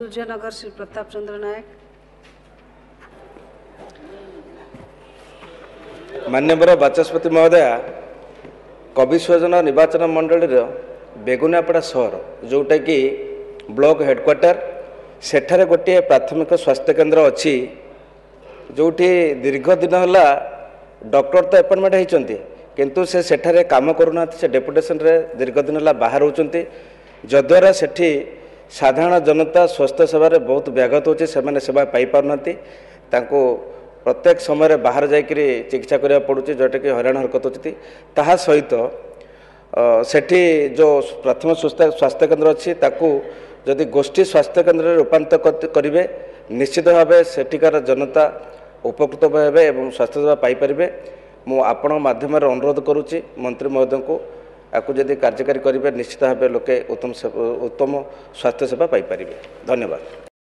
सूर्यनगर श्री प्रताप चंद्र नायक। मान्यवर बाचस्पति महोदय, कविस्वजन निर्वाचन मंडल बेगुनियापड़ा सहर जोटा कि ब्लॉक हेडक्वार्टर सेठारे गोटे प्राथमिक स्वास्थ्य केन्द्र अच्छी जोटी दीर्घ दिन है डॉक्टर तो अपॉइंटमेंट होती किंतु से सेठारे काम करूना से डेपुटेशन रे दीर्घ दिन है बाहर होती जद्वारा सेठी साधारण जनता स्वास्थ्य सेवा बहुत व्याघात होची से सेवा पाई पारना प्रत्येक समय बाहर जाकरी चिकित्सा करा पड़ुची जोटा कि हैरान हरकत होती ताहा सहित सेठी जो प्राथमिक स्वास्थ्य केन्द्र अच्छी ताकू जदि गोष्ठी स्वास्थ्य केन्द्र रूपांतर करेंगे निश्चित भाव सेठिकार जनता उपकृत हे और स्वास्थ्य सेवा पाइपर मु आपण माध्यम अनुरोध करुच्ची मंत्री महोदय को आपको जदि कार्यकारी करेंगे निश्चित भाव लोके उत्तम स्वास्थ्य सेवा पाइपर। धन्यवाद।